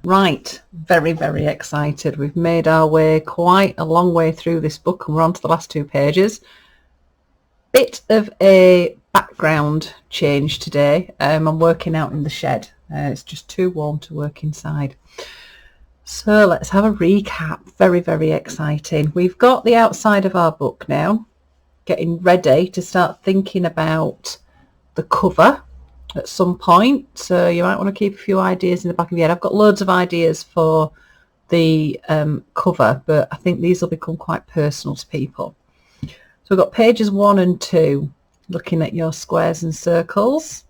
Right, very, very excited. We've made our way quite a long way through this book and we're on to the last 2 pages. Bit of a background change today. I'm working out in the shed. It's just too warm to work inside. So let's have a recap. Very, very exciting. We've got the outside of our book now, getting ready to start thinking about the cover at some point, so you might want to keep a few ideas in the back of your head. I've got loads of ideas for the cover, but I think these will become quite personal to people. So we've got pages 1 and 2, looking at your squares and circles.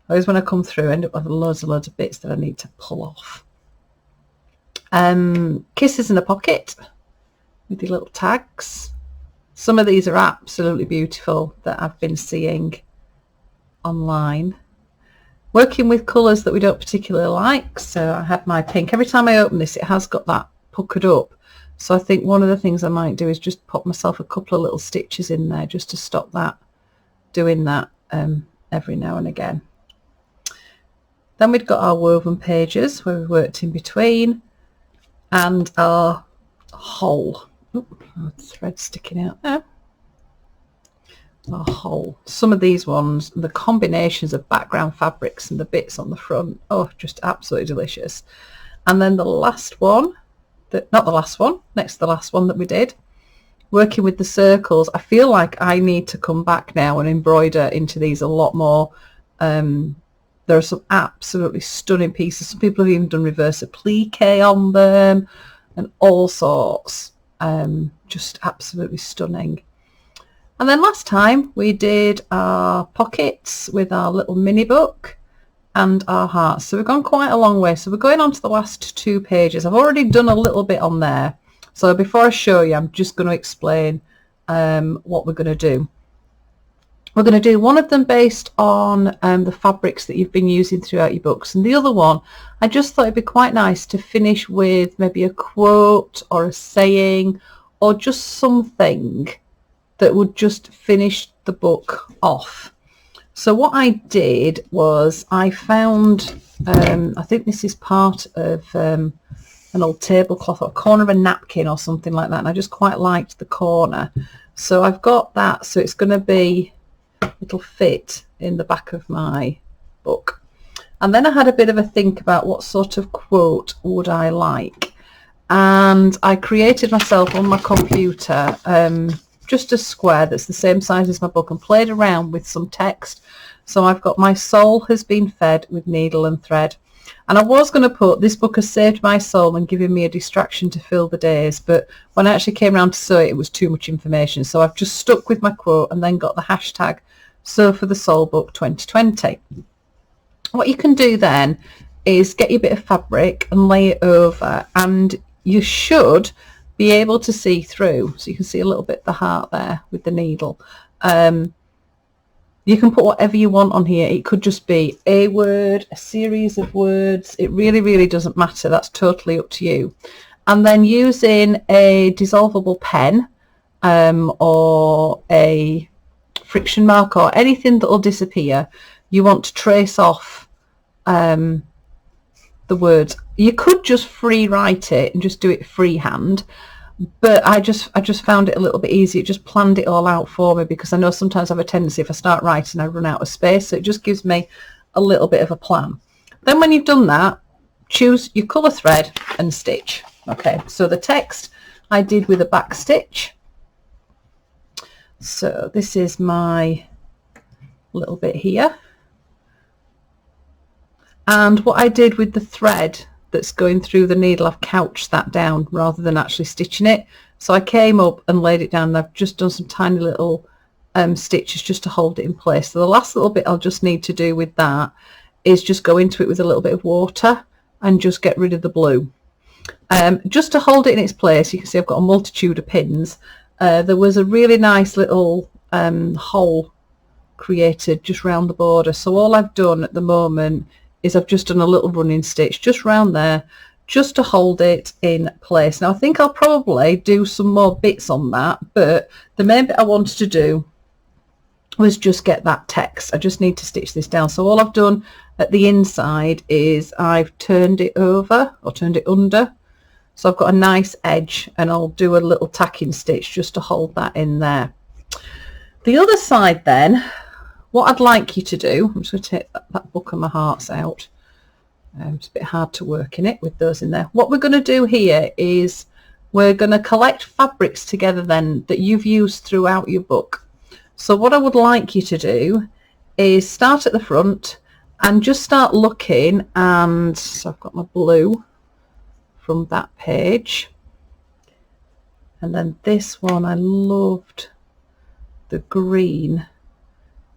Always when I come through, I end up with loads and loads of bits that I need to pull off. Kisses in a pocket with your little tags. Some of these are absolutely beautiful that I've been seeing online. Working with colours that we don't particularly like, so I had my pink. Every time I open this it has got that puckered up, so I think one of the things I might do is just pop myself a couple of little stitches in there just to stop that doing that every now and again. Then we've got our woven pages where we worked in between, and our hole. Thread sticking out there. A hole. Some of these ones, the combinations of background fabrics and the bits on the front, oh, just absolutely delicious. And then the last one, not the last one, next to the last one that we did, working with the circles. I feel like I need to come back now and embroider into these a lot more. There are some absolutely stunning pieces. Some people have even done reverse applique on them and all sorts. Just absolutely stunning. And then last time we did our pockets with our little mini book and our hearts. So we've gone quite a long way. So we're going on to the last 2 pages. I've already done a little bit on there. So before I show you, I'm just going to explain what we're going to do. We're going to do one of them based on the fabrics that you've been using throughout your books. And the other one, I just thought it'd be quite nice to finish with maybe a quote or a saying or just something that would just finish the book off. So what I did was I found, I think this is part of an old tablecloth or a corner of a napkin or something like that, and I just quite liked the corner. So I've got that, so it's going to be, it'll fit in the back of my book. And then I had a bit of a think about what sort of quote would I like, and I created myself on my computer just a square that's the same size as my book and played around with some text. So I've got my soul has been fed with needle and thread, and I was going to put this book has saved my soul and given me a distraction to fill the days, but when I actually came around to sew it, it was too much information, so I've just stuck with my quote and then got the hashtag sew4thesoulbook 2020. What you can do then is get your bit of fabric and lay it over, and you should be able to see through, so you can see a little bit of the heart there with the needle. You can put whatever you want on here. It could just be a word, a series of words. It really doesn't matter. That's totally up to you. And then using a dissolvable pen or a friction mark or anything that will disappear, you want to trace off the words. You could just free write it and just do it freehand, but I just found it a little bit easy. It just planned it all out for me, because I know sometimes I have a tendency, if I start writing, I run out of space, so it just gives me a little bit of a plan. Then when you've done that, choose your colour thread and stitch. Okay, so the text I did with a back stitch. So this is my little bit here. And what I did with the thread that's going through the needle, I've couched that down rather than actually stitching it. So I came up and laid it down, and I've just done some tiny little stitches just to hold it in place. So the last little bit I'll just need to do with that is just go into it with a little bit of water and just get rid of the blue. Just to hold it in its place, you can see I've got a multitude of pins. There was a really nice little hole created just round the border. So all I've done at the moment is I've just done a little running stitch just round there, just to hold it in place. Now I think I'll probably do some more bits on that, but the main bit I wanted to do was just get that text. I just need to stitch this down. So all I've done at the inside is I've turned it over or turned it under. So I've got a nice edge, and I'll do a little tacking stitch just to hold that in there. The other side then, what I'd like you to do, I'm just going to take that book of my hearts out. It's a bit hard to work in it with those in there. What we're going to do here is we're going to collect fabrics together then that you've used throughout your book. So what I would like you to do is start at the front and just start looking, and so I've got my blue from that page, and then this one I loved the green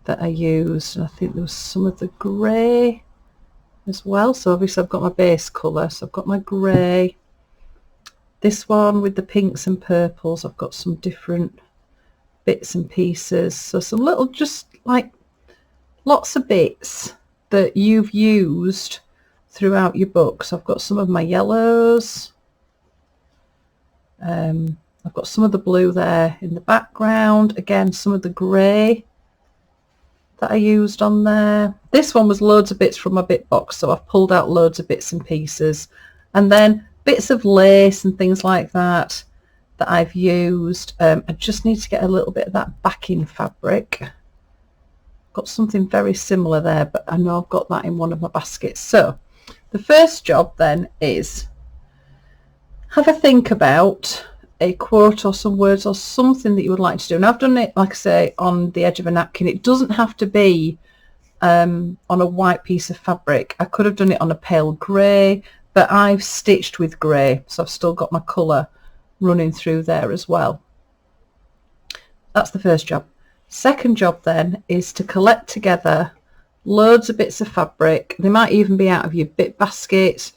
that I used, and I think there was some of the grey as well. So obviously I've got my base colour, so I've got my grey. This one with the pinks and purples, I've got some different bits and pieces, so some little, just like lots of bits that you've used throughout your book. So I've got some of my yellows, I've got some of the blue there in the background, again some of the grey that I used on there. This one was loads of bits from my bit box, so I've pulled out loads of bits and pieces, and then bits of lace and things like that that I've used. I just need to get a little bit of that backing fabric. Got something very similar there, but I know I've got that in one of my baskets. So the first job then is have a think about a quote or some words or something that you would like to do. And I've done it, like I say, on the edge of a napkin. It doesn't have to be on a white piece of fabric. I could have done it on a pale grey, but I've stitched with grey, so I've still got my colour running through there as well. That's the first job. Second job then is to collect together loads of bits of fabric. They might even be out of your bit baskets,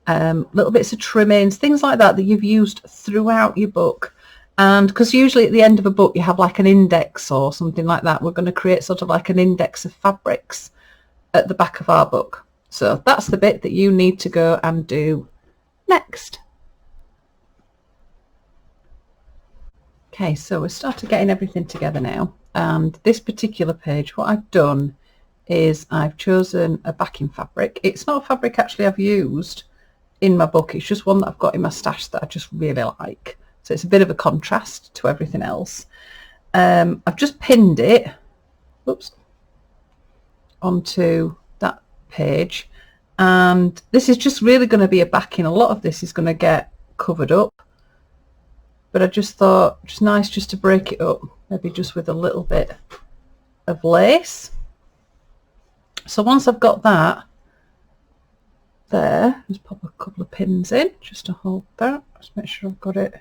little bits of trimmings, things like that that you've used throughout your book. And because usually at the end of a book you have like an index or something like that, we're going to create sort of like an index of fabrics at the back of our book. So that's the bit that you need to go and do next. Okay, so we started getting everything together now, and this particular page, what I've done is I've chosen a backing fabric. It's not a fabric actually I've used in my book, it's just one that I've got in my stash that I just really like. So it's a bit of a contrast to everything else. I've just pinned it, oops, onto that page, and this is just really going to be a backing. A lot of this is going to get covered up, but I just thought it's nice just to break it up, maybe just with a little bit of lace. So once I've got that there, just pop a couple of pins in just to hold that. Just make sure I've got it.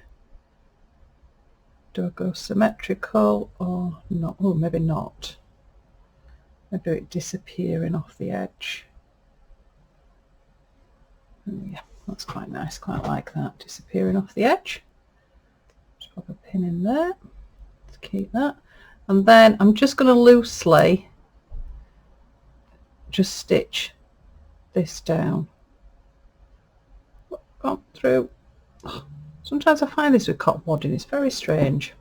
Do I go symmetrical or not? Oh, maybe not. Maybe it disappearing off the edge. Yeah, that's quite nice, quite like that, disappearing off the edge. Just pop a pin in there to keep that, and then I'm just going to loosely just stitch this down. Gone through. Sometimes I find this with cotton wadding, it's very strange.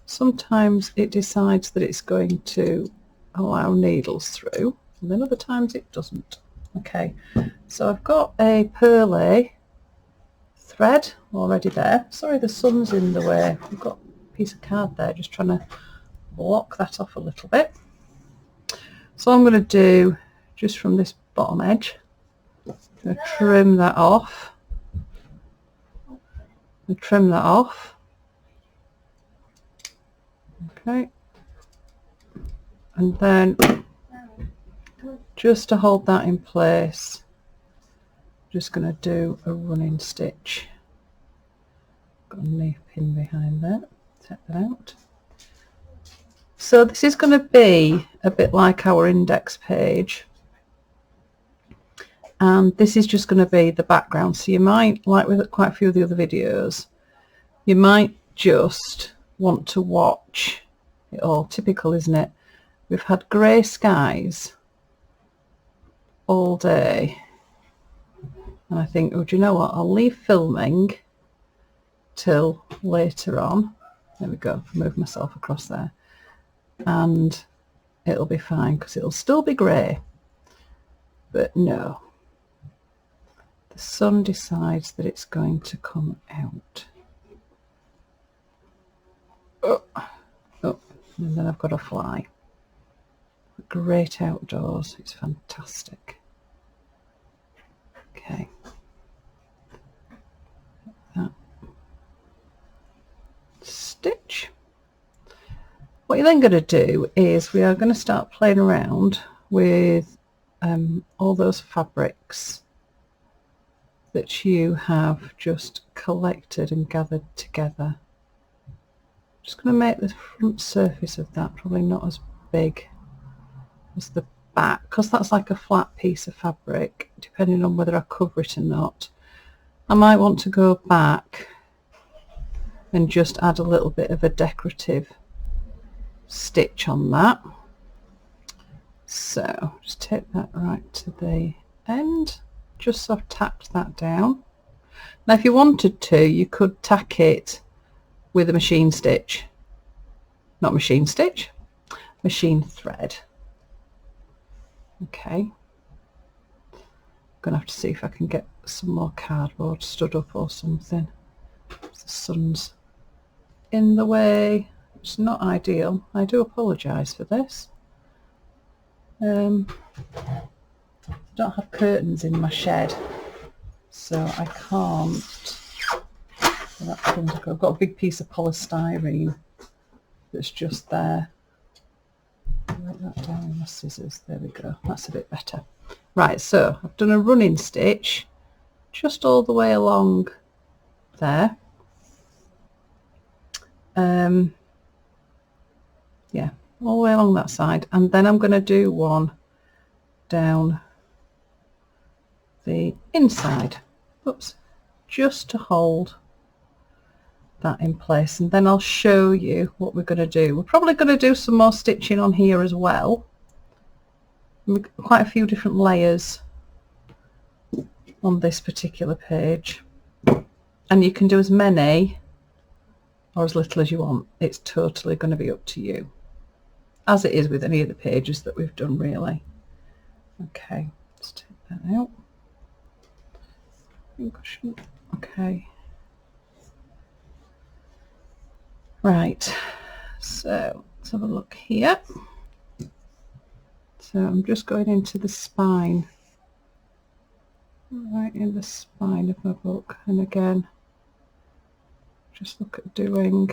Sometimes it decides that it's going to allow needles through, and then other times it doesn't. Okay, so I've got a pearly thread already there. Sorry, the sun's in the way. I've got a piece of card there, just trying to block that off a little bit. So I'm going to do, just from this bottom edge, I'm going to trim that off. And trim that off. Okay, and then just to hold that in place, I'm just going to do a running stitch. Got a knee pin behind there. Take that out. So this is going to be a bit like our index page, and this is just going to be the background. So you might, like with quite a few of the other videos, you might just want to watch it all. Typical, isn't it? We've had grey skies all day, and I think, oh, do you know what, I'll leave filming till later on. There we go, move myself across there, and it'll be fine because it'll still be grey. But no, the sun decides that it's going to come out. Oh, and then I've got a fly. Great outdoors, it's fantastic. Okay. That. Stitch. What you're then going to do is we are going to start playing around with all those fabrics that you have just collected and gathered together. Just going to make the front surface of that probably not as big as the back, because that's like a flat piece of fabric, depending on whether I cover it or not. I might want to go back and just add a little bit of a decorative stitch on that. So just take that right to the end, just so I've tacked that down. Now if you wanted to, you could tack it with a machine stitch, not machine stitch, machine thread. Okay, I'm gonna have to see if I can get some more cardboard stood up or something. The sun's in the way. It's not ideal. I do apologise for this. I don't have curtains in my shed, so I can't. I've got a big piece of polystyrene that's just there. Write that down with my scissors. There we go. That's a bit better. Right, so I've done a running stitch just all the way along there. Yeah, all the way along that side, and then I'm going to do one down the inside. Oops, just to hold that in place, and then I'll show you what we're going to do. We're probably going to do some more stitching on here as well. Quite a few different layers on this particular page, and you can do as many or as little as you want. It's totally going to be up to you, as it is with any of the pages that we've done, really. Okay, let's take that out. I think I shouldn't. Okay. Right, so let's have a look here. So I'm just going into the spine, right in the spine of my book, and again, just look at doing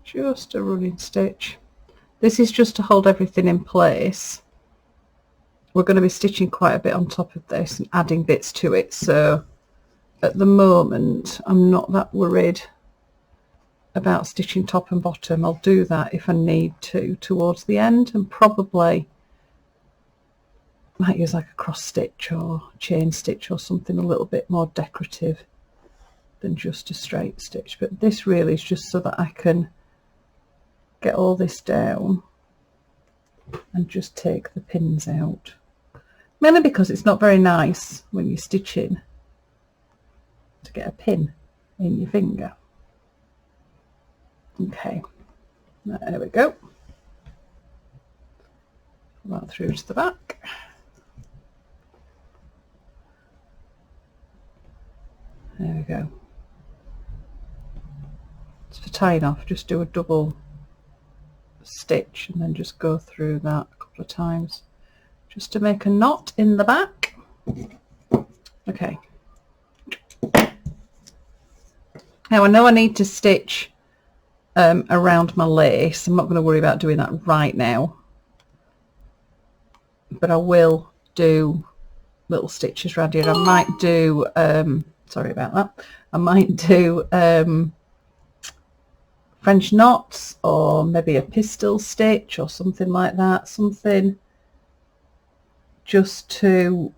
just a running stitch. This is just to hold everything in place. We're going to be stitching quite a bit on top of this and adding bits to it, so at the moment I'm not that worried about stitching top and bottom. I'll do that if I need to towards the end, and probably might use like a cross stitch or chain stitch or something a little bit more decorative than just a straight stitch. But this really is just so that I can get all this down and just take the pins out, mainly because it's not very nice when you're stitching to get a pin in your finger. Okay, there we go. Pull that through to the back. There we go. So for tying off, just do a double stitch and then just go through that a couple of times just to make a knot in the back. Okay. Now I know I need to stitch around my lace. I'm not going to worry about doing that right now, but I will do little stitches around here. I might do sorry about that, I might do French knots, or maybe a pistol stitch or something like that, something just to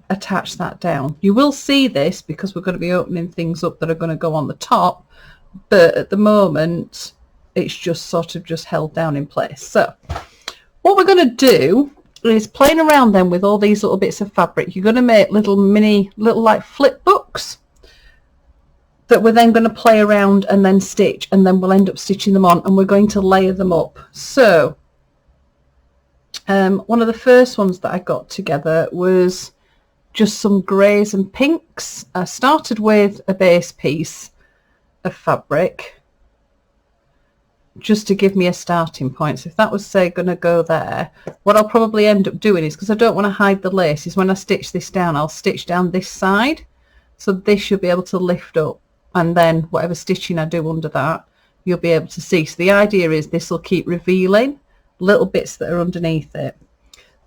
attach that down. You will see this because we're going to be opening things up that are going to go on the top, but at the moment it's just sort of just held down in place. So what we're going to do is playing around then with all these little bits of fabric. You're going to make little like flip books, that we're then going to play around and then stitch, and then we'll end up stitching them on, and we're going to layer them up. So one of the first ones that I got together was just some greys and pinks. I started with a base piece of fabric just to give me a starting point. So if that was, say, going to go there, what I'll probably end up doing is, because I don't want to hide the lace, is when I stitch this down, I'll stitch down this side, so this should be able to lift up, and then whatever stitching I do under that, you'll be able to see. So the idea is this will keep revealing little bits that are underneath it.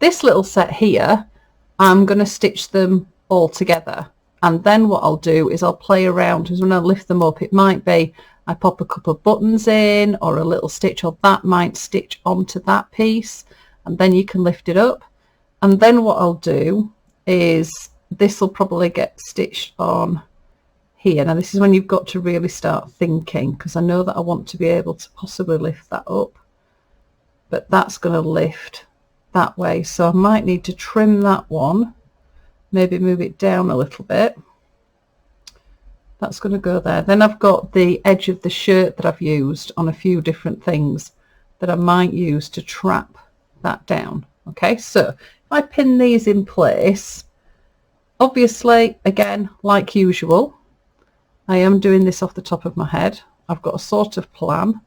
This little set here, I'm going to stitch them all together, and then what I'll do is I'll play around, because when I lift them up, it might be I pop a couple of buttons in, or a little stitch, or that might stitch onto that piece, and then you can lift it up. And then what I'll do is this will probably get stitched on here. Now this is when you've got to really start thinking, because I know that I want to be able to possibly lift that up, but that's going to lift that way, so I might need to trim that one, maybe move it down a little bit. That's going to go there. Then I've got the edge of the shirt that I've used on a few different things that I might use to trap that down. Okay, so if I pin these in place, obviously, again, like usual, I am doing this off the top of my head. I've got a sort of plan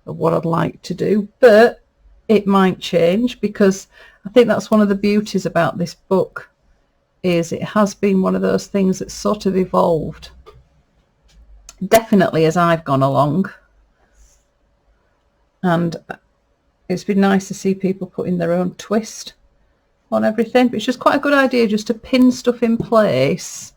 of what I'd like to do, but it might change, because I think that's one of the beauties about this book, is it has been one of those things that's sort of evolved, definitely as I've gone along, and it's been nice to see people putting their own twist on everything. But it's just quite a good idea just to pin stuff in place,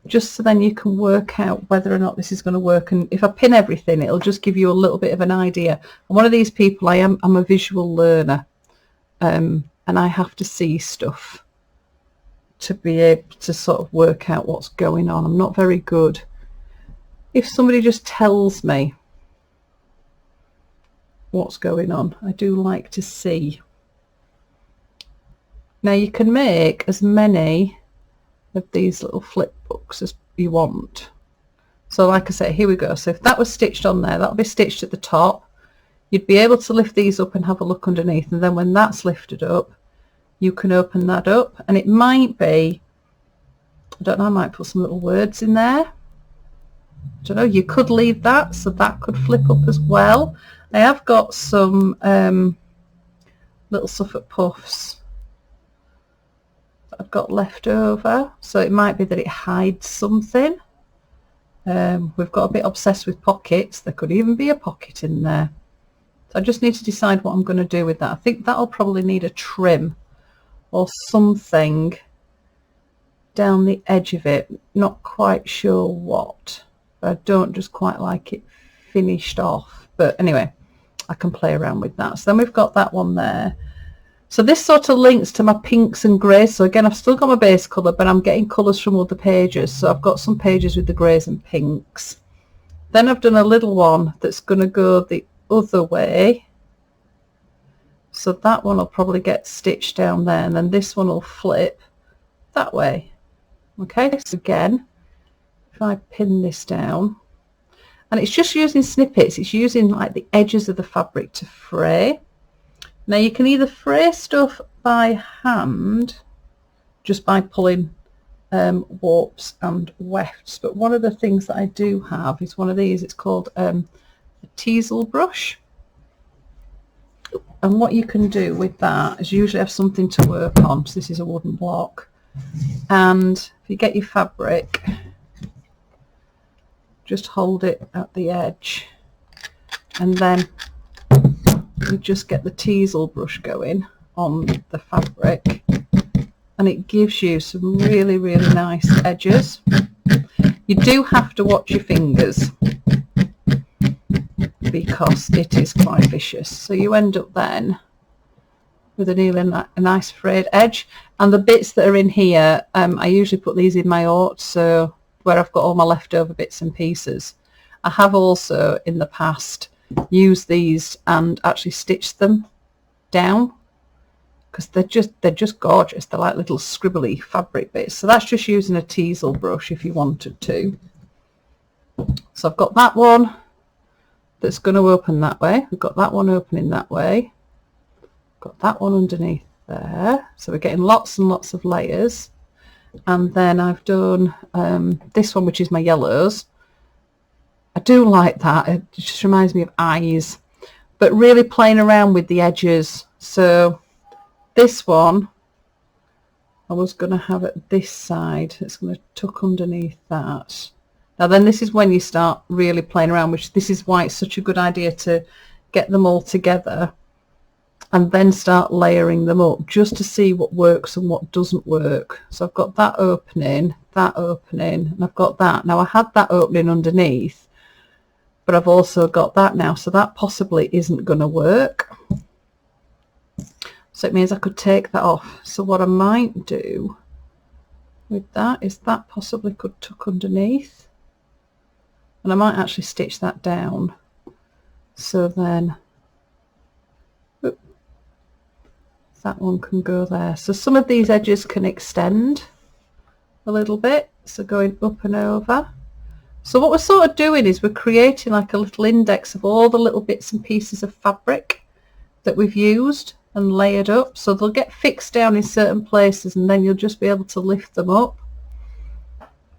just so then you can work out whether or not this is going to work. And if I pin everything, it'll just give you a little bit of an idea. I'm one of these people, I'm a visual learner, and I have to see stuff to be able to sort of work out what's going on. I'm not very good. If somebody just tells me what's going on, I do like to see. Now you can make as many of these little flip books as you want. So like I say, here we go. So if that was stitched on there, that'll be stitched at the top. You'd be able to lift these up and have a look underneath, and then when that's lifted up, you can open that up, and it might be, I don't know, I might put some little words in there. I don't know, you could leave that, so that could flip up as well. I have got some little Suffolk puffs that I've got left over, so it might be that it hides something. We've got a bit obsessed with pockets. There could even be a pocket in there. So I just need to decide what I'm going to do with that. I think that'll probably need a trim or something down the edge of it. Not quite sure what. I don't just quite like it finished off, but anyway, I can play around with that. So then we've got that one there. So this sort of links to my pinks and greys. So again, I've still got my base colour, but I'm getting colours from other pages. So I've got some pages with the greys and pinks. Then I've done a little one that's going to go the other way. So that one will probably get stitched down there, and then this one will flip that way. Okay, so again, if I pin this down, and it's just using snippets, it's using like the edges of the fabric to fray. Now you can either fray stuff by hand, just by pulling warps and wefts, but one of the things that I do have is one of these. It's called a teasel brush, and what you can do with that is usually have something to work on. So this is a wooden block, and if you get your fabric, just hold it at the edge, and then you just get the teasel brush going on the fabric, and it gives you some really, really nice edges. You do have to watch your fingers because it is quite vicious. So you end up then with a nice frayed edge. And the bits that are in here, I usually put these in my ort, so where I've got all my leftover bits and pieces. I have also in the past used these and actually stitched them down, because they're just gorgeous. They're like little scribbly fabric bits. So that's just using a teasel brush if you wanted to. So I've got that one that's going to open that way. We've got that one opening that way. Got that one underneath there. So we're getting lots and lots of layers. And then I've done this one, which is my yellows. I do like that. It just reminds me of eyes. But really playing around with the edges. So this one, I was going to have it this side. It's going to tuck underneath that. Now then, this is when you start really playing around, which this is why it's such a good idea to get them all together and then start layering them up just to see what works and what doesn't work. So I've got that opening, and I've got that. Now I had that opening underneath, but I've also got that now, so that possibly isn't going to work. So it means I could take that off. So what I might do with that is that possibly could tuck underneath. And I might actually stitch that down. So then that one can go there. So some of these edges can extend a little bit. So going up and over. So what we're sort of doing is we're creating like a little index of all the little bits and pieces of fabric that we've used and layered up. So they'll get fixed down in certain places and then you'll just be able to lift them up.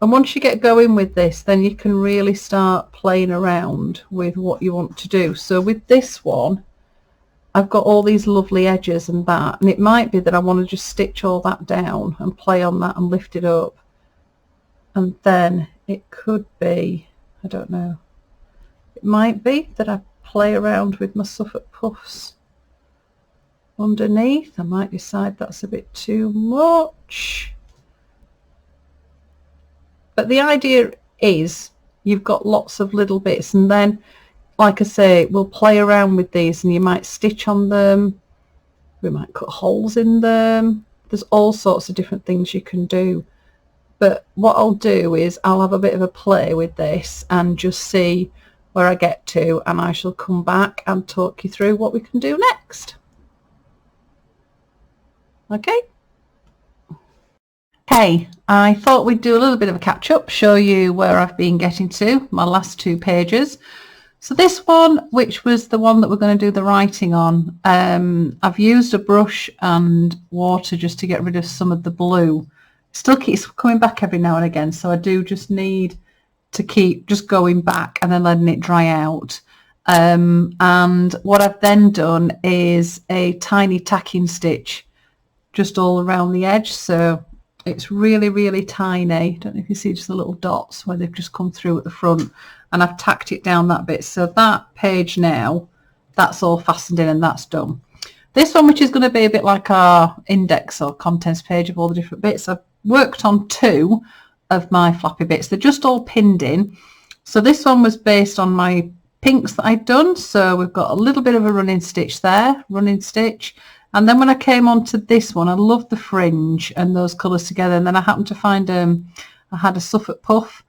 And once you get going with this, then you can really start playing around with what you want to do. So with this one, I've got all these lovely edges and that, and it might be that I want to just stitch all that down and play on that and lift it up. And then it could be, I don't know, it might be that I play around with my Suffolk puffs underneath. I might decide that's a bit too much. But the idea is you've got lots of little bits, and then, like I say, we'll play around with these and you might stitch on them. We might cut holes in them. There's all sorts of different things you can do. But what I'll do is I'll have a bit of a play with this and just see where I get to, and I shall come back and talk you through what we can do next. Okay? Hey, I thought we'd do a little bit of a catch-up, show you where I've been getting to, my last 2 pages. So this one, which was the one that we're going to do the writing on, I've used a brush and water just to get rid of some of the blue. It still keeps coming back every now and again, so I do just need to keep just going back and then letting it dry out. And what I've then done is a tiny tacking stitch just all around the edge, so it's really, really tiny. I don't know if you see just the little dots where they've just come through at the front, and I've tacked it down that bit. So that page now, that's all fastened in and that's done. This one, which is going to be a bit like our index or contents page of all the different bits, I've worked on 2 of my flappy bits. They're just all pinned in. So this one was based on my pinks that I'd done. So we've got a little bit of a running stitch there, running stitch. And then when I came on to this one, I loved the fringe and those colours together. And then I happened to find, I had a Suffolk puff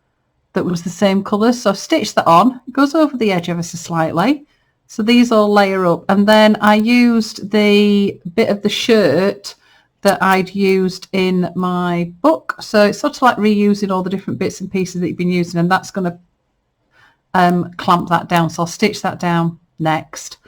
that was the same colours. So I've stitched that on. It goes over the edge ever so slightly. So these all layer up. And then I used the bit of the shirt that I'd used in my book. So it's sort of like reusing all the different bits and pieces that you've been using. And that's going to clamp that down. So I'll stitch that down next.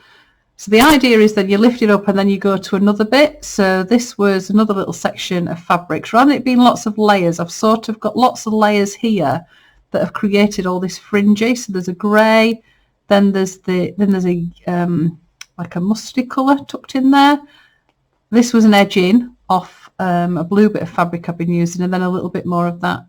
So the idea is that you lift it up and then you go to another bit. So this was another little section of fabrics. Rather than it being lots of layers, I've sort of got lots of layers here that have created all this fringy. So there's a grey, then there's a like a mustardy colour tucked in there. This was an edging off a blue bit of fabric I've been using, and then a little bit more of that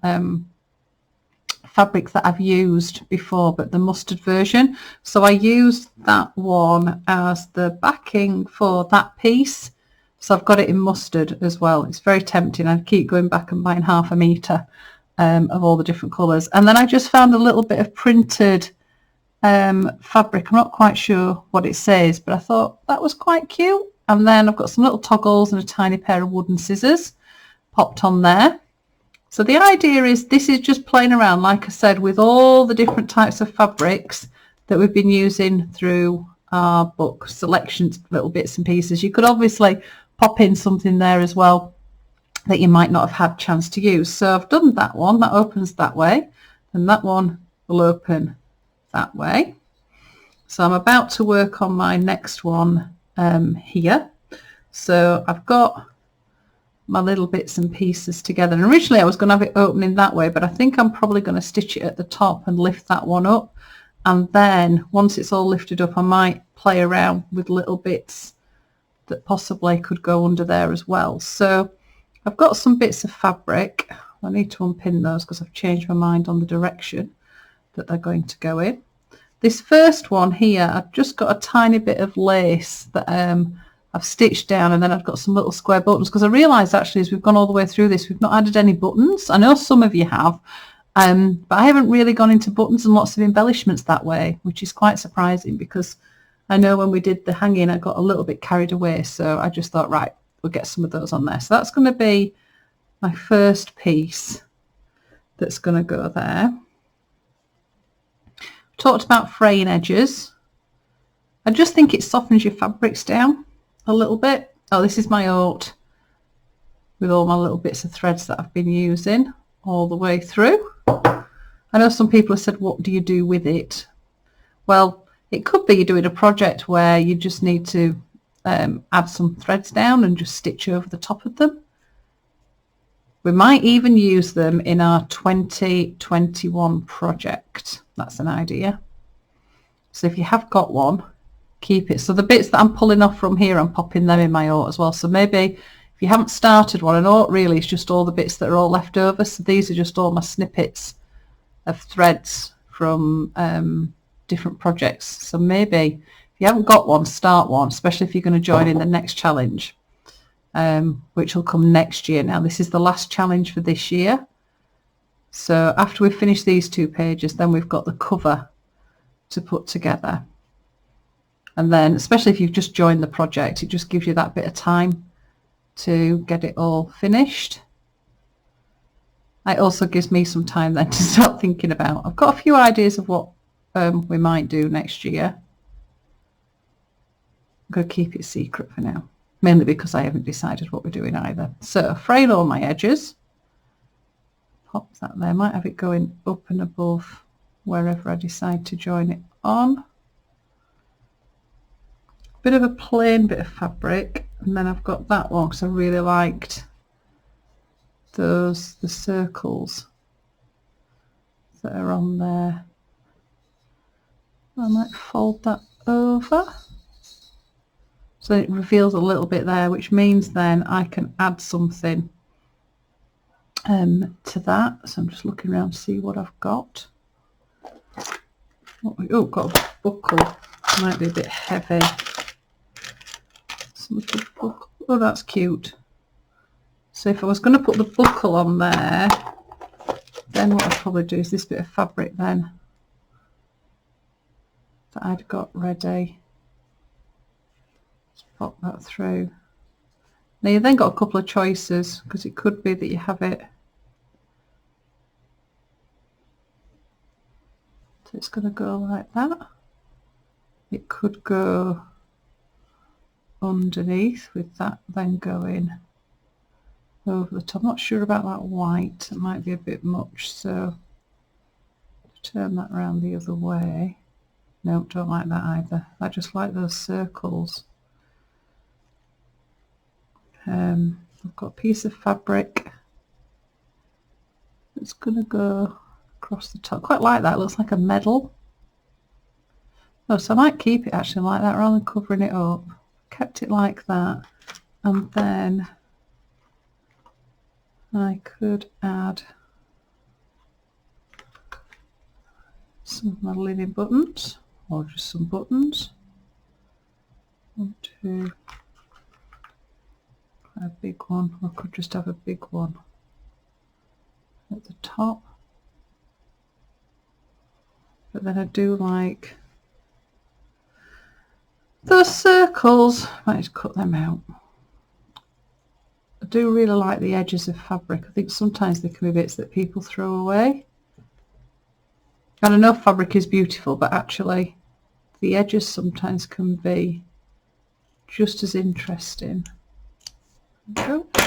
fabric that I've used before, but the mustard version. So I used that one as the backing for that piece. So I've got it in mustard as well. It's very tempting. I keep going back and buying half a metre of all the different colours. And then I just found a little bit of printed fabric. I'm not quite sure what it says, but I thought that was quite cute. And then I've got some little toggles and a tiny pair of wooden scissors popped on there. So the idea is this is just playing around, like I said, with all the different types of fabrics that we've been using through our book selections, little bits and pieces. You could obviously pop in something there as well that you might not have had a chance to use. So I've done that one, that opens that way, and that one will open that way. So I'm about to work on my next one here. So I've got my little bits and pieces together. And originally I was going to have it opening that way, but I think I'm probably going to stitch it at the top and lift that one up. And then once it's all lifted up, I might play around with little bits that possibly could go under there as well. So I've got some bits of fabric. I need to unpin those because I've changed my mind on the direction that they're going to go in. This first one here, I've just got a tiny bit of lace that I've stitched down, and then I've got some little square buttons because I realised actually as we've gone all the way through this, we've not added any buttons. I know some of you have, but I haven't really gone into buttons and lots of embellishments that way, which is quite surprising because I know when we did the hanging I got a little bit carried away, so I just thought, right, we'll get some of those on there. So that's going to be my first piece that's going to go there. Talked about fraying edges. I just think it softens your fabrics down a little bit. Oh, this is my oat with all my little bits of threads that I've been using all the way through. I know some people have said, what do you do with it? Well, it could be you're doing a project where you just need to add some threads down and just stitch over the top of them. We might even use them in our 2021 project. That's an idea. So if you have got one, keep it. So the bits that I'm pulling off from here, I'm popping them in my oat as well. So maybe if you haven't started one, an oat really is just all the bits that are all left over. So these are just all my snippets of threads from different projects. So maybe if you haven't got one, start one, especially if you're going to join in the next challenge. Which will come next year. Now this is the last challenge for this year, so after we finish these 2 pages, then we've got the cover to put together, and then especially if you've just joined the project, it just gives you that bit of time to get it all finished. It also gives me some time then to start thinking about, I've got a few ideas of what we might do next year. I'm going to keep it secret for now, mainly because I haven't decided what we're doing either. So fraying all my edges, pop that there, might have it going up and above wherever I decide to join it on. Bit of a plain bit of fabric, and then I've got that one because I really liked the circles that are on there. I might fold that over. So it reveals a little bit there, which means then I can add something to that. So I'm just looking around to see what I've got. Oh, got a buckle. Might be a bit heavy. Oh, that's cute. So if I was going to put the buckle on there, then what I'd probably do is this bit of fabric then that I'd got ready. Pop that through. Now you then got a couple of choices, because it could be that you have it, so it's going to go like that. It could go underneath with that then going over the top. I'm not sure about that white, it might be a bit much, so turn that around the other way. No, don't like that either. I just like those circles. I've got a piece of fabric that's going to go across the top. Quite like that, it looks like a medal. Oh, so I might keep it actually like that rather than covering it up. Kept it like that, and then I could add some of my linen buttons, or just some buttons. 1, 2, a big one, or I could just have a big one at the top. But then I do like those circles. I might just cut them out. I do really like the edges of fabric. I think sometimes there can be bits that people throw away. And I know fabric is beautiful, but actually the edges sometimes can be just as interesting. There we go.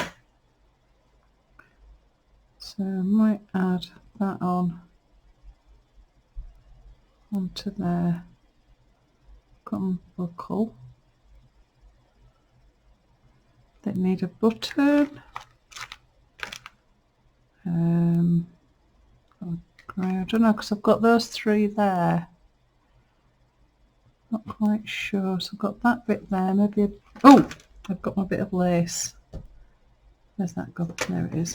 So I might add that on onto their gum buckle. They need a button. I don't know, because I've got those 3 there. Not quite sure. So I've got that bit there. Maybe oh, I've got my bit of lace. Where's that gone? There it is.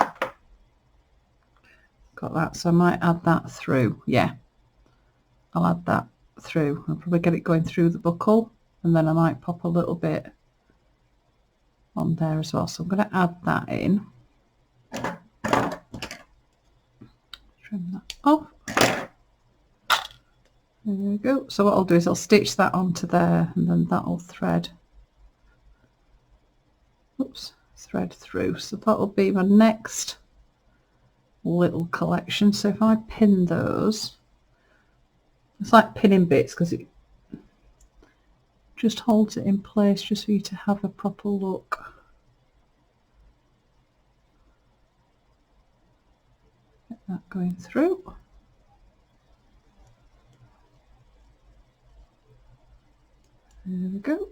Got that. So I might add that through. Yeah, I'll add that through. I'll probably get it going through the buckle, and then I might pop a little bit on there as well. So I'm going to add that in. Trim that off. There we go. So what I'll do is I'll stitch that onto there, and then that'll thread. Oops, thread through. So that'll be my next little collection. So if I pin those, it's like pinning bits because it just holds it in place just for you to have a proper look. Get that going through. There we go.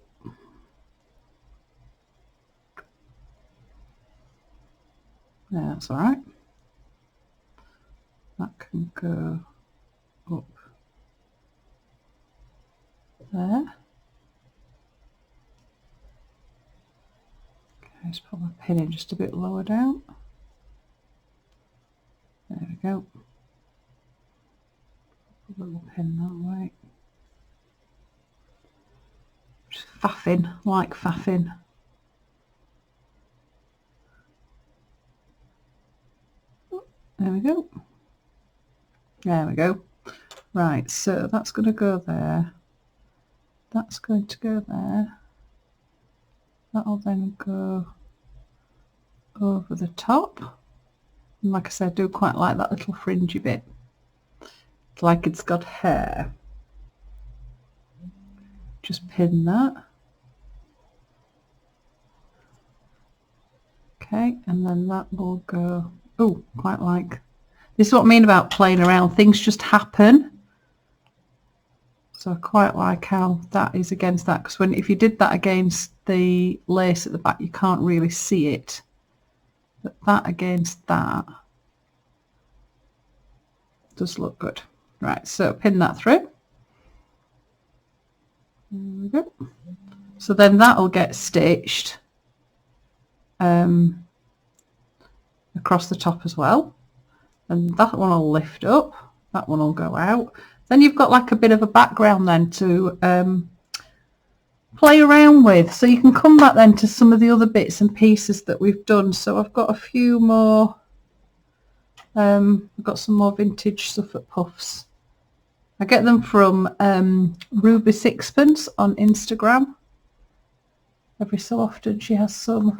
Yeah, that's all right. That can go up there. Okay, let's put my pin in just a bit lower down. There we go. Put a little pin that way. Just faffing, like faffing. There we go. There we go. Right, so that's going to go there. That's going to go there. That'll then go over the top. And like I said, I do quite like that little fringy bit. It's like it's got hair. Just pin that. Okay, and then that will go. Oh, quite like. This is what I mean about playing around. Things just happen. So I quite like how that is against that, because if you did that against the lace at the back, you can't really see it. But that against that does look good. Right, so pin that through. There we go. So then that'll get stitched across the top as well. And that one will lift up. That one will go out. Then you've got like a bit of a background then to play around with. So you can come back then to some of the other bits and pieces that we've done. So I've got a few more. I've got some more vintage Suffolk puffs. I get them from Ruby Sixpence on Instagram. Every so often she has some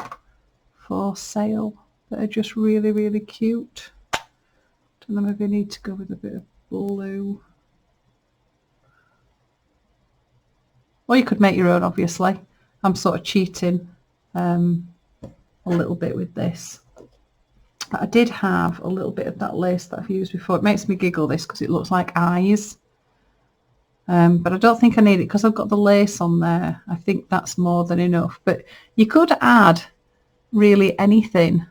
for sale that are just really, really cute. Don't know, maybe I need to go with a bit of blue. Or you could make your own, obviously. I'm sort of cheating a little bit with this. But I did have a little bit of that lace that I've used before. It makes me giggle, this, because it looks like eyes. But I don't think I need it because I've got the lace on there. I think that's more than enough. But you could add really anything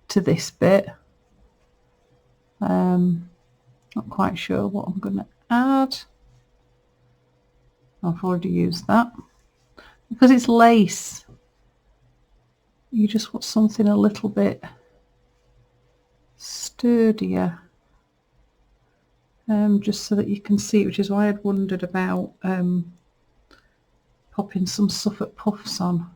to this bit. Not quite sure what I'm going to add. I've already used that. Because it's lace, you just want something a little bit sturdier. Just so that you can see, which is why I'd wondered about popping some Suffolk puffs on.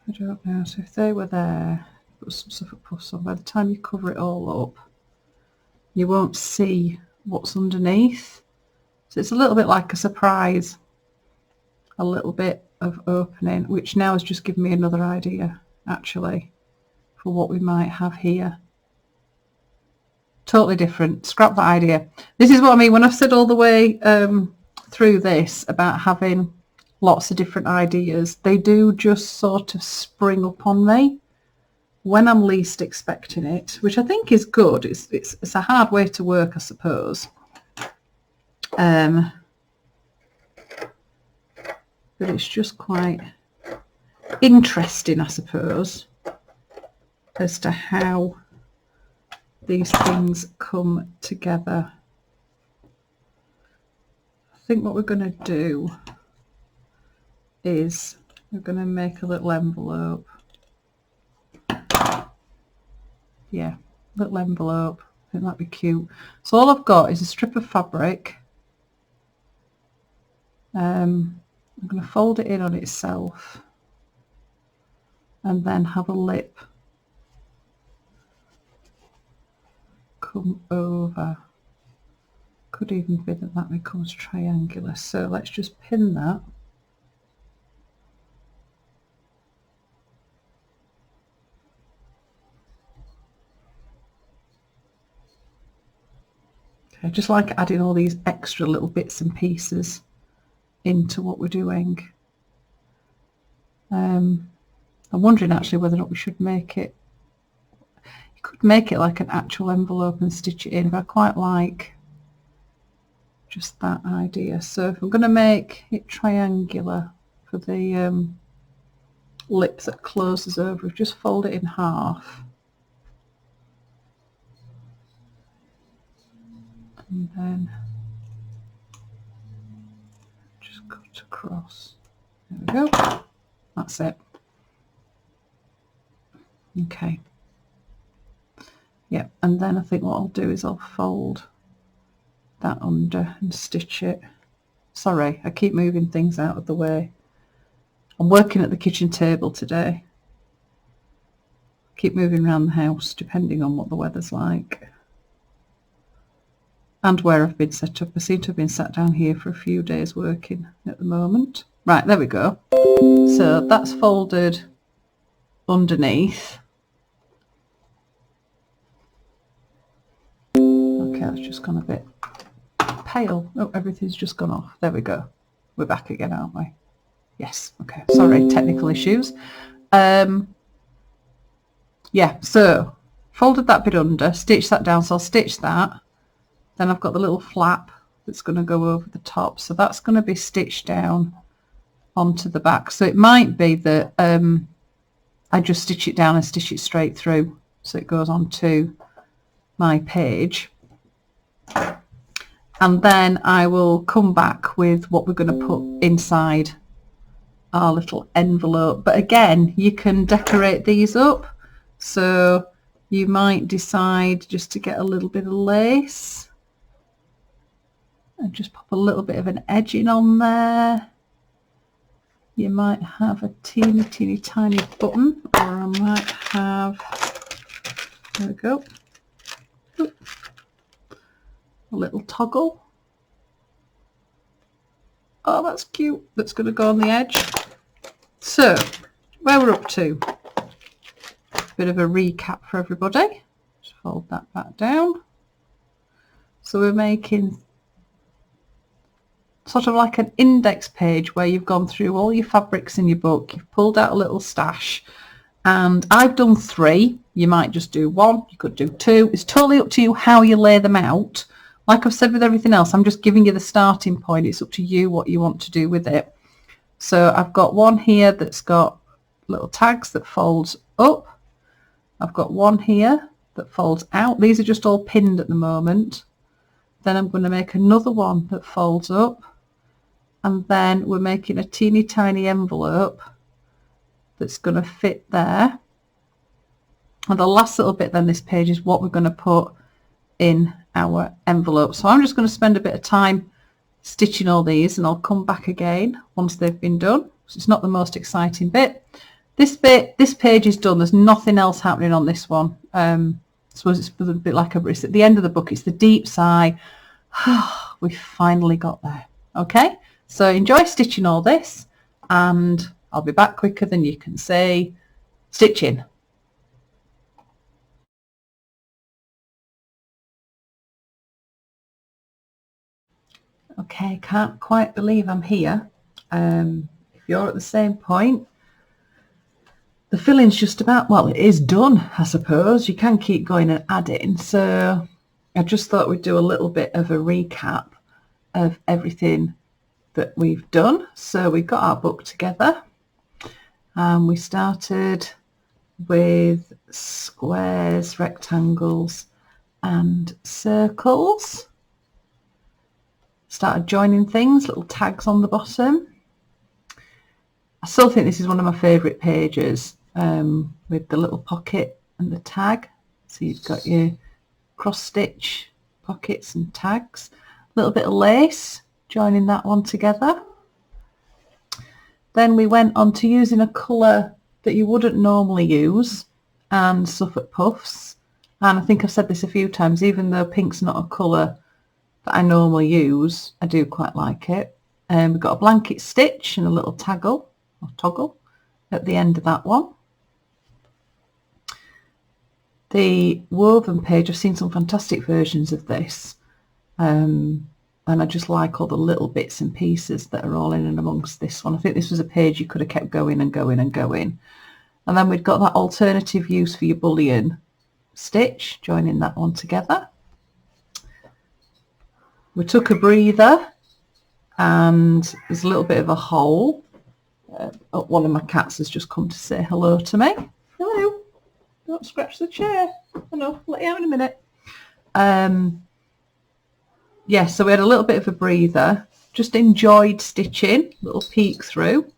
I don't know, so if they were there, put some Suffolk puffs on. By the time you cover it all up, you won't see what's underneath. So it's a little bit like a surprise, a little bit of opening, which now has just given me another idea, actually, for what we might have here. Totally different. Scrap that idea. This is what I mean when I've said all the way through this about having lots of different ideas. They do just sort of spring up on me. when I'm least expecting it, which I think is good. It's a hard way to work, I suppose. But it's just quite interesting, I suppose, as to how these things come together. I think what we're going to do is we're going to make a little envelope. Yeah, little envelope. I think that'd be cute. So all I've got is a strip of fabric. I'm going to fold it in on itself and then have a lip come over. Could even be that that becomes triangular. So let's just pin that. I just like adding all these extra little bits and pieces into what we're doing. I'm wondering actually whether or not we should make it, you could make it like an actual envelope and stitch it in, but I quite like just that idea. So if I'm going to make it triangular for the lip that closes over, just fold it in half. And then just cut across. There we go. That's it. Okay. Yeah, and then I think what I'll do is I'll fold that under and stitch it. Sorry, I keep moving things out of the way. I'm working at the kitchen table today. Keep moving around the house depending on what the weather's like. And where I've been set up. I seem to have been sat down here for a few days working at the moment. Right, there we go. So that's folded underneath. Okay, that's just gone a bit pale. Oh, everything's just gone off. There we go. We're back again, aren't we? Yes. Okay. Sorry, technical issues. Yeah, so folded that bit under, stitched that down. So I'll stitch that. Then I've got the little flap that's going to go over the top. So that's going to be stitched down onto the back. So it might be that I just stitch it down and stitch it straight through. So it goes onto my page. And then I will come back with what we're going to put inside our little envelope. But again, you can decorate these up. So you might decide just to get a little bit of lace and just pop a little bit of an edging on there. You might have a teeny tiny button, or I might have, there we go, a little toggle. Oh, that's cute. That's going to go on the edge. So where we're up to, bit of a recap for everybody. Just fold that back down. So we're making sort of like an index page where you've gone through all your fabrics in your book, you've pulled out a little stash, and I've done 3. You might just do 1, you could do 2. It's totally up to you how you lay them out. Like I've said with everything else, I'm just giving you the starting point. It's up to you what you want to do with it. So I've got one here that's got little tags that folds up. I've got one here that folds out. These are just all pinned at the moment. Then I'm going to make another one that folds up. And then we're making a teeny tiny envelope that's going to fit there. And the last little bit then this page is what we're going to put in our envelope. So I'm just going to spend a bit of time stitching all these, and I'll come back again once they've been done. So it's not the most exciting bit. This page is done. There's nothing else happening on this one. I suppose it's a bit like it's at the end of the book. It's the deep sigh. We finally got there. Okay, so enjoy stitching all this, and I'll be back quicker than you can say. Stitching. Okay, can't quite believe I'm here. If you're at the same point, the filling's just about, well, it is done, I suppose. You can keep going and adding. So I just thought we'd do a little bit of a recap of everything that we've done. So we got our book together and we started with squares, rectangles and circles. Started joining things, little tags on the bottom. I still think this is one of my favourite pages, with the little pocket and the tag. So you've got your cross stitch pockets and tags. A little bit of lace, joining that one together. Then we went on to using a colour that you wouldn't normally use, and Suffolk puffs. And I think I've said this a few times, even though pink's not a colour that I normally use, I do quite like it. We've got a blanket stitch and a little toggle at the end of that one. The woven page, I've seen some fantastic versions of this, and I just like all the little bits and pieces that are all in and amongst this one. I think this was a page you could have kept going and going and going. And then we've got that alternative use for your bullion stitch, joining that one together. We took a breather and there's a little bit of a hole. One of my cats has just come to say hello to me. Hello. Don't scratch the chair. I know, I'll let you out in a minute. Yeah, so we had a little bit of a breather. Just enjoyed stitching, little peek through.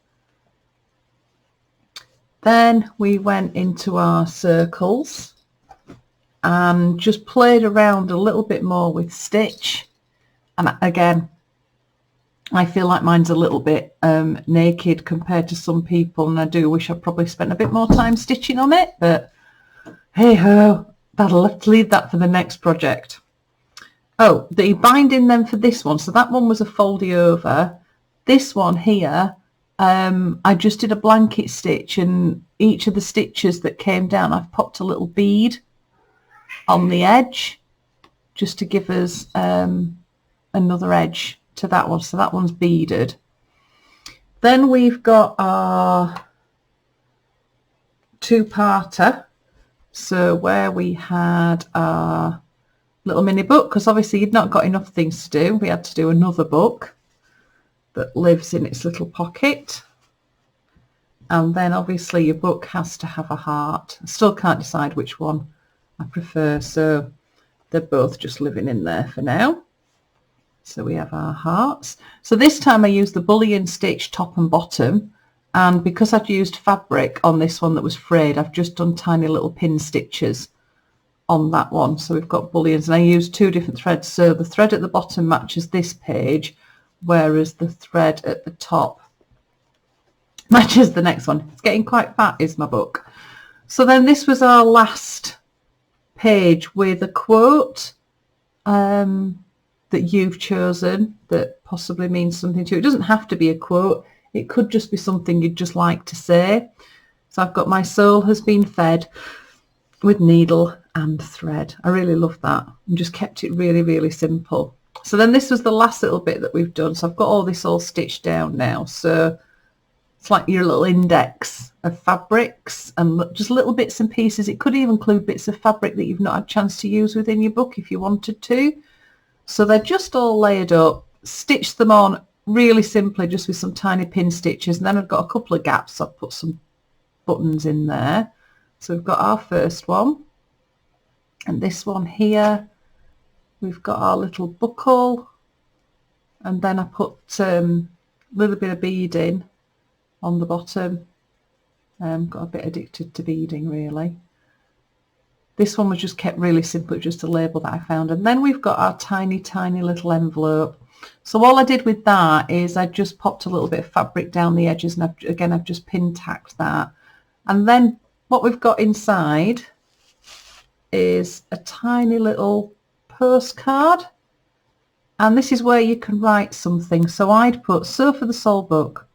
Then we went into our circles and just played around a little bit more with stitch. And again, I feel like mine's a little bit naked compared to some people, and I do wish I probably spent a bit more time stitching on it, but hey ho, that'll have to leave that for the next project. Oh, the binding then for this one, so that one was a foldy over. This one here, I just did a blanket stitch, and each of the stitches that came down, I've popped a little bead on the edge just to give us another edge to that one. So that one's beaded. Then we've got our two-parter. So where we had our little mini book, because obviously you'd not got enough things to do. We had to do another book that lives in its little pocket. And then obviously your book has to have a heart. I still can't decide which one I prefer, so they're both just living in there for now. So we have our hearts. So this time I used the bullion stitch top and bottom, and because I'd used fabric on this one that was frayed, I've just done tiny little pin stitches on that one. So we've got bullions, and I used two different threads. So the thread at the bottom matches this page, whereas the thread at the top matches the next one. It's getting quite fat, is my book. So then this was our last page with a quote that you've chosen that possibly means something to you. It doesn't have to be a quote. It could just be something you'd just like to say. So I've got, my soul has been fed with needle and thread. I really love that, and just kept it really, really simple. So then this was the last little bit that we've done. So I've got all this all stitched down now. So it's like your little index of fabrics and just little bits and pieces. It could even include bits of fabric that you've not had a chance to use within your book if you wanted to. So they're just all layered up, stitched them on really simply just with some tiny pin stitches. And then I've got a couple of gaps. So I've put some buttons in there. So we've got our first one, and this one here, we've got our little buckle, and then I put a little bit of beading on the bottom. Got a bit addicted to beading, really. This one was just kept really simple, just a label that I found. And then we've got our tiny, tiny little envelope. So all I did with that is I just popped a little bit of fabric down the edges, and I've just pin tacked that. And then what we've got inside is a tiny little postcard. And this is where you can write something. So I'd put, "Sew for the Soul book.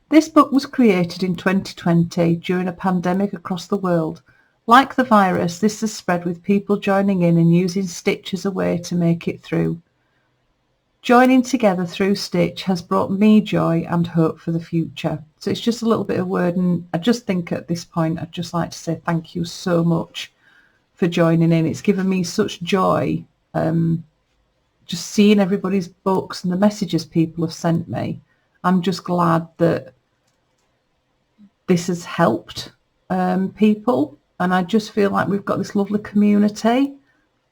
This book was created in 2020 during a pandemic across the world. Like the virus, this has spread with people joining in and using stitch as a way to make it through. Joining together through stitch has brought me joy and hope for the future. So it's just a little bit of word, and I just think at this point I'd just like to say thank you so much for joining in. It's given me such joy just seeing everybody's books and the messages people have sent me. I'm just glad that this has helped people, and I just feel like we've got this lovely community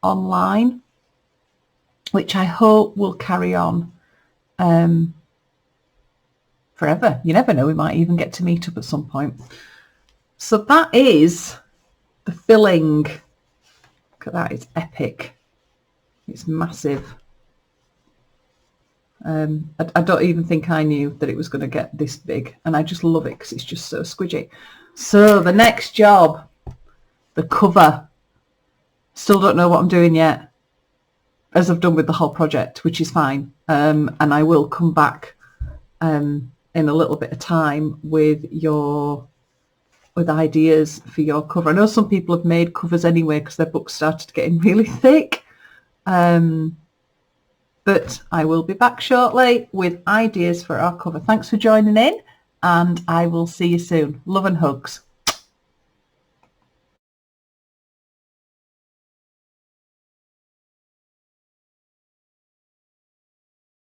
online, which I hope will carry on forever. You never know, we might even get to meet up at some point. So that is the filling. Look at that, it's epic. It's massive. I don't even think I knew that it was going to get this big, and I just love it because it's just so squidgy. So the next job, the cover. Still don't know what I'm doing yet, as I've done with the whole project, which is fine. And I will come back in a little bit of time with ideas for your cover. I know some people have made covers anyway because their books started getting really thick. But I will be back shortly with ideas for our cover. Thanks for joining in, and I will see you soon. Love and hugs.